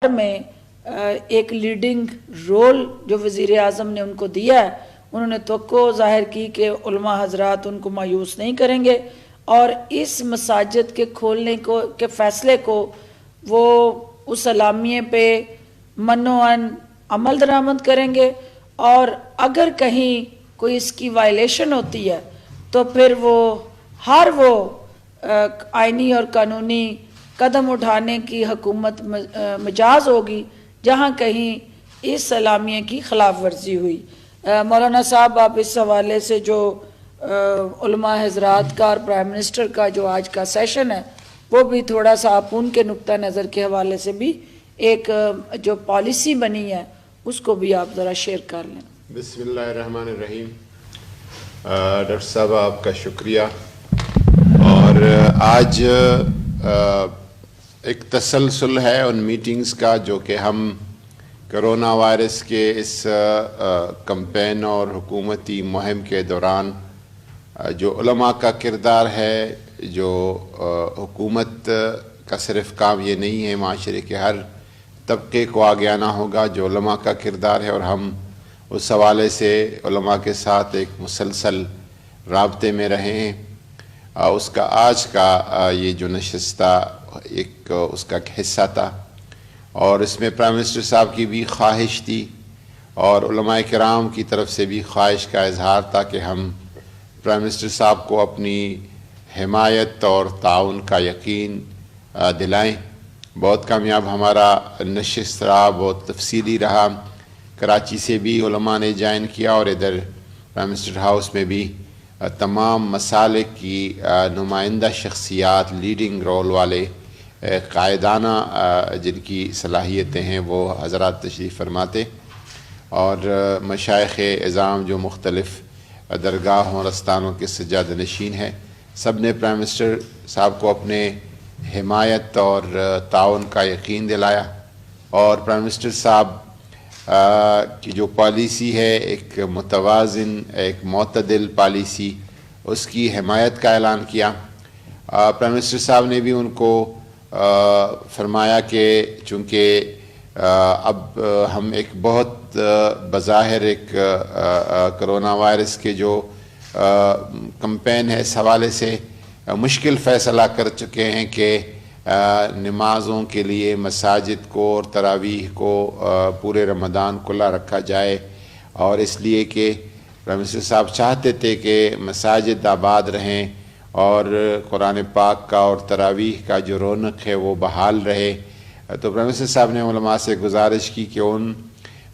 میں ایک leading role جو وزیر اعظم نے ان کو دیا ہے، انہوں نے توقع ظاہر کی کہ علماء حضرات ان کو مایوس نہیں کریں گے اور اس مساجد کے کھولنے کے فیصلے کو وہ اس اعلامیے پہ منوعاً عمل درآمد کریں گے، اور اگر کہیں کوئی اس کی وائلیشن ہوتی ہے تو پھر وہ آئینی اور قانونی قدم اٹھانے کی حکومت مجاز ہوگی جہاں کہیں اس اعلامیے کی خلاف ورزی ہوئی۔ مولانا صاحب، آپ اس حوالے سے جو علماء حضرات کا اور پرائم منسٹر کا جو آج کا سیشن ہے وہ بھی تھوڑا سا آپ ان کے نقطہ نظر کے حوالے سے بھی ایک جو پالیسی بنی ہے اس کو بھی آپ ذرا شیئر کر لیں۔ بسم اللہ الرحمن الرحیم۔ ڈاکٹر صاحب آپ کا شکریہ، اور آج ایک تسلسل ہے ان میٹنگز کا جو کہ ہم کرونا وائرس کے اس کمپین اور حکومتی مہم کے دوران جو علماء کا کردار ہے، جو حکومت کا صرف کام یہ نہیں ہے، معاشرے کے ہر طبقے کو آگے آنا ہوگا، جو علماء کا کردار ہے، اور ہم اس حوالے سے علماء کے ساتھ ایک مسلسل رابطے میں رہے ہیں۔ اس کا آج کا یہ جو نشستہ ایک اس کا حصہ تھا، اور اس میں پرائم منسٹر صاحب کی بھی خواہش تھی اور علماء کرام کی طرف سے بھی خواہش کا اظہار تھا کہ ہم پرائم منسٹر صاحب کو اپنی حمایت اور تعاون کا یقین دلائیں۔ بہت کامیاب ہمارا نشست رہا، بہت تفصیلی رہا۔ کراچی سے بھی علماء نے جوائن کیا، اور ادھر پرائم منسٹر ہاؤس میں بھی تمام مسالک کی نمائندہ شخصیات، لیڈنگ رول والے، قائدانہ جن کی صلاحیتیں ہیں وہ حضرات تشریف فرماتے، اور مشائخ اعظام جو مختلف درگاہوں اور استانوں کے سجادہ نشین ہیں، سب نے پرائم منسٹر صاحب کو اپنے حمایت اور تعاون کا یقین دلایا، اور پرائم منسٹر صاحب کی جو پالیسی ہے، ایک متوازن، ایک معتدل پالیسی، اس کی حمایت کا اعلان کیا۔ پرائم منسٹر صاحب نے بھی ان کو فرمایا کہ چونکہ اب ہم ایک بہت بظاہر ایک کرونا وائرس کے جو کمپین ہے اس حوالے سے مشکل فیصلہ کر چکے ہیں کہ نمازوں کے لیے مساجد کو اور تراویح کو پورے رمضان کھلا رکھا جائے، اور اس لیے کہ پرائم منسٹر صاحب چاہتے تھے کہ مساجد آباد رہیں اور قرآن پاک کا اور تراویح کا جو رونق ہے وہ بحال رہے۔ تو پرائم منسٹر صاحب نے علماء سے گزارش کی کہ ان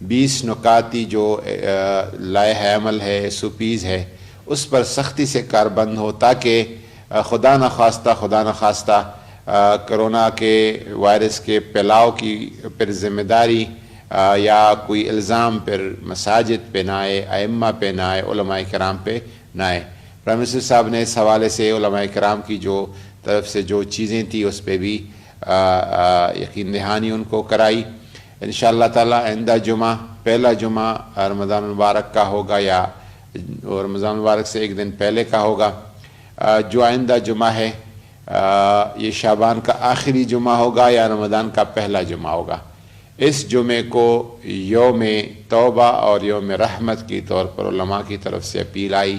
20 نکاتی جو لائحہ عمل ہے، SOPs ہے، اس پر سختی سے کاربند ہو، تاکہ خدا نخواستہ کرونا کے وائرس کے پھیلاؤ کی پھر ذمہ داری یا کوئی الزام پھر مساجد پہ نہ آئے، ائمہ پہ نہ آئے، علماء کرام پہ نہ آئے۔ پرائم منسٹر صاحب نے اس حوالے سے علماء کرام کی جو طرف سے جو چیزیں تھیں اس پہ بھی یقین دہانی ان کو کرائی۔ انشاءاللہ تعالی آئندہ جمعہ، پہلا جمعہ رمضان المبارک کا ہوگا یا رمضان المبارک سے ایک دن پہلے کا ہوگا، جو آئندہ جمعہ ہے یہ شعبان کا آخری جمعہ ہوگا یا رمضان کا پہلا جمعہ ہوگا۔ اس جمعے کو یوم توبہ اور یوم رحمت کی طور پر علماء کی طرف سے اپیل آئی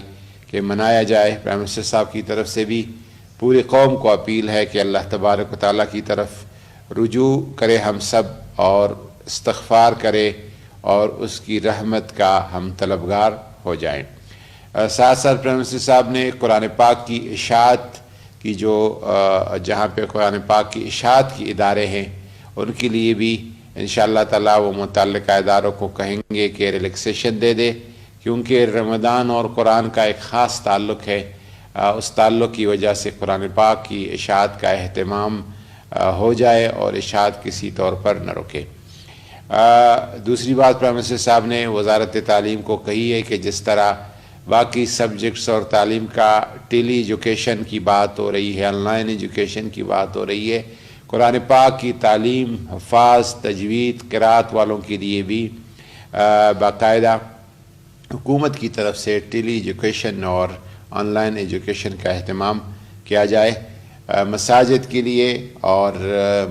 کہ منایا جائے۔ پرائم منسٹر صاحب کی طرف سے بھی پوری قوم کو اپیل ہے کہ اللہ تبارک و تعالیٰ کی طرف رجوع کرے ہم سب، اور استغفار کرے، اور اس کی رحمت کا ہم طلبگار ہو جائیں۔ ساتھ ساتھ پرائم منسٹر صاحب نے قرآن پاک کی اشاعت کی جو جہاں پہ قرآن پاک کی اشاعت کی ادارے ہیں ان کے لیے بھی انشاءاللہ تعالیٰ وہ متعلقہ اداروں کو کہیں گے کہ ریلیکسیشن دے دے، کیونکہ رمضان اور قرآن کا ایک خاص تعلق ہے۔ اس تعلق کی وجہ سے قرآن پاک کی اشاعت کا اہتمام ہو جائے اور اشاعت کسی طور پر نہ رکے۔ دوسری بات پرائم منسٹر صاحب نے وزارت تعلیم کو کہی ہے کہ جس طرح باقی سبجیکٹس اور تعلیم کا ٹیلی ایجوکیشن کی بات ہو رہی ہے، آن لائن ایجوکیشن کی بات ہو رہی ہے، قرآن پاک کی تعلیم، حفاظ، تجوید، قرات والوں کے لیے بھی باقاعدہ حکومت کی طرف سے ٹیلی ایجوکیشن اور آن لائن ایجوکیشن کا اہتمام کیا جائے۔ مساجد کے لیے اور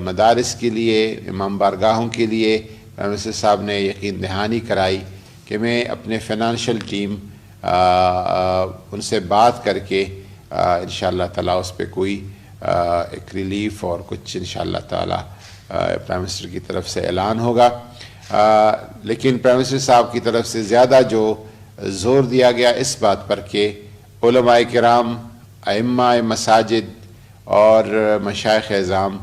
مدارس کے لیے، امام بارگاہوں کے لیے پرائم منسٹر صاحب نے یقین دہانی کرائی کہ میں اپنے فائنانشیل ٹیم ان سے بات کر کے انشاءاللہ تعالیٰ اس پہ کوئی ایک ریلیف اور کچھ انشاءاللہ تعالیٰ پرائم منسٹر کی طرف سے اعلان ہوگا. لیکن پرائم منسٹر صاحب کی طرف سے زیادہ جو زور دیا گیا اس بات پر کہ علماء کرام، ائمہ مساجد اور مشائخ اعظام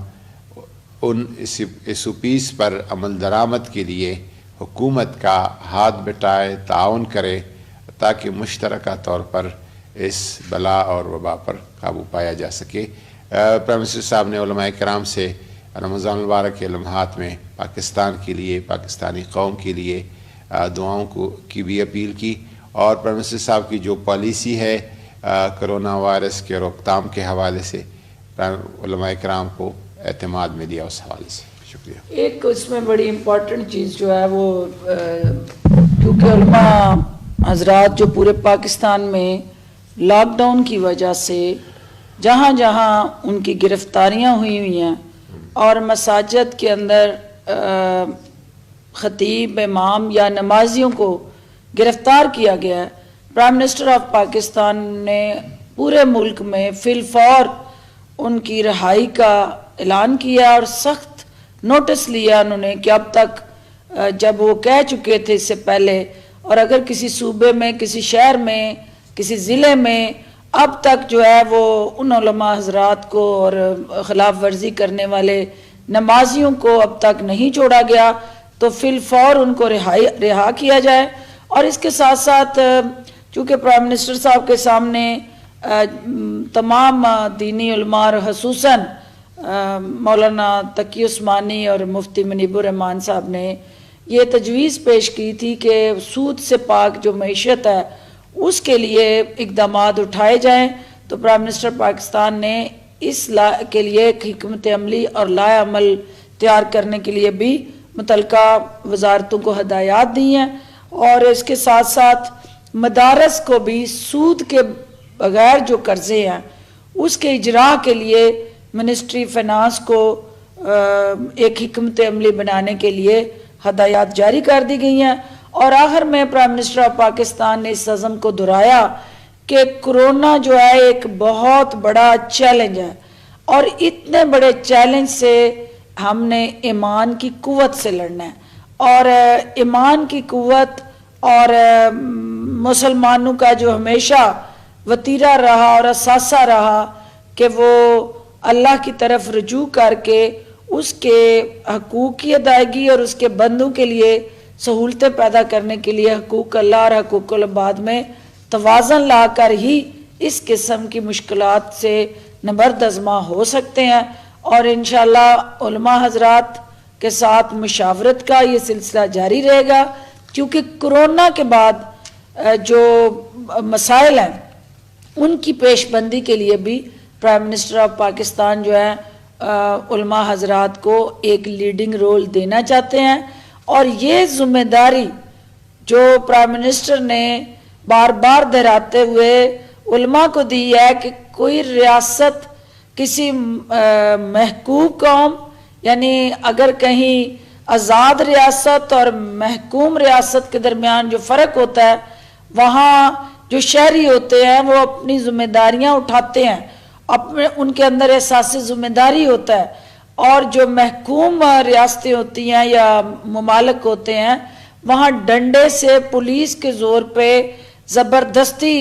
ان اس پیس پر عمل درآمد کے لیے حکومت کا ہاتھ بٹائے، تعاون کرے تاکہ مشترکہ طور پر اس بلا اور وبا پر قابو پایا جا سکے. پرائم منسٹر صاحب نے علماء کرام سے رمضان المبارک کے لمحات میں پاکستان کے لیے، پاکستانی قوم کے لیے دعاؤں کی بھی اپیل کی، اور پرائم منسٹر صاحب کی جو پالیسی ہے کرونا وائرس کے روک تھام کے حوالے سے علماء کرام کو اعتماد میں دیا اس حوالے سے. شکریہ. ایک اس میں بڑی امپورٹنٹ چیز جو ہے وہ کیونکہ علماء حضرات جو پورے پاکستان میں لاک ڈاؤن کی وجہ سے جہاں جہاں ان کی گرفتاریاں ہوئی ہیں اور مساجد کے اندر خطیب، امام یا نمازیوں کو گرفتار کیا گیا ہے، پرائم منسٹر آف پاکستان نے پورے ملک میں فی الفور ان کی رہائی کا اعلان کیا اور سخت نوٹس لیا انہوں نے کہ اب تک جب وہ کہہ چکے تھے اس سے پہلے، اور اگر کسی صوبے میں، کسی شہر میں، کسی ضلع میں اب تک جو ہے وہ ان علماء حضرات کو اور خلاف ورزی کرنے والے نمازیوں کو اب تک نہیں چھوڑا گیا تو فی الفور ان کو رہا کیا جائے. اور اس کے ساتھ ساتھ چونکہ پرائم منسٹر صاحب کے سامنے تمام دینی علماء اور خصوصاً مولانا تقی عثمانی اور مفتی منیب الرحمان صاحب نے یہ تجویز پیش کی تھی کہ سود سے پاک جو معیشت ہے اس کے لیے اقدامات اٹھائے جائیں، تو پرائم منسٹر پاکستان نے اس کے لیے ایک حکمت عملی اور لائحہ عمل تیار کرنے کے لیے بھی متعلقہ وزارتوں کو ہدایات دی ہیں. اور اس کے ساتھ ساتھ مدارس کو بھی سود کے بغیر جو قرضے ہیں اس کے اجراء کے لیے منسٹری فائنانس کو ایک حکمت عملی بنانے کے لیے ہدایات جاری کر دی گئی ہیں. اور آخر میں پرائم منسٹر آف پاکستان نے اس عزم کو دہرایا کہ کرونا جو ہے ایک بہت بڑا چیلنج ہے، اور اتنے بڑے چیلنج سے ہم نے ایمان کی قوت سے لڑنا ہے. اور ایمان کی قوت اور مسلمانوں کا جو ہمیشہ وتیرہ رہا اور اثاثہ رہا کہ وہ اللہ کی طرف رجوع کر کے اس کے حقوق کی ادائیگی اور اس کے بندوں کے لیے سہولتیں پیدا کرنے کے لیے حقوق اللہ اور حقوق العباد میں توازن لا کر ہی اس قسم کی مشکلات سے نبرد آزما ہو سکتے ہیں. اور انشاءاللہ علماء حضرات کے ساتھ مشاورت کا یہ سلسلہ جاری رہے گا، کیونکہ کرونا کے بعد جو مسائل ہیں ان کی پیش بندی کے لیے بھی پرائم منسٹر آف پاکستان جو ہے علماء حضرات کو ایک لیڈنگ رول دینا چاہتے ہیں. اور یہ ذمہ داری جو پرائم منسٹر نے بار بار دہراتے ہوئے علماء کو دی ہے کہ کوئی ریاست کسی محکوم قوم، یعنی اگر کہیں آزاد ریاست اور محکوم ریاست کے درمیان جو فرق ہوتا ہے، وہاں جو شہری ہوتے ہیں وہ اپنی ذمہ داریاں اٹھاتے ہیں، ان کے اندر احساس ذمہ داری ہوتا ہے. اور جو محکوم ریاستیں ہوتی ہیں یا ممالک ہوتے ہیں وہاں ڈنڈے سے پولیس کے زور پہ زبردستی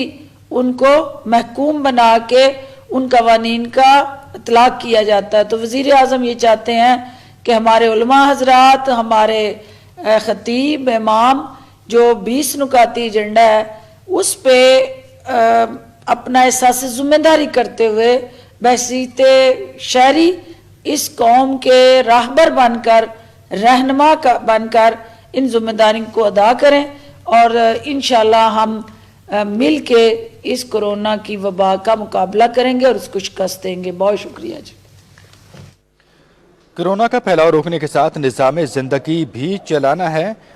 ان کو محکوم بنا کے ان قوانین کا اطلاق کیا جاتا ہے. تو وزیر اعظم یہ چاہتے ہیں کہ ہمارے علماء حضرات، ہمارے خطیب، امام جو 20 نکاتی ایجنڈا ہے اس پہ اپنا احساس ذمہ داری کرتے ہوئے بحیثیت شہری اس قوم کے راہبر بن کر، رہنما بن کر ان ذمہ داریوں کو ادا کریں، اور انشاءاللہ ہم مل کے اس کرونا کی وبا کا مقابلہ کریں گے اور اس کو شکست دیں گے. بہت شکریہ جی. کرونا کا پھیلاؤ روکنے کے ساتھ نظام زندگی بھی چلانا ہے.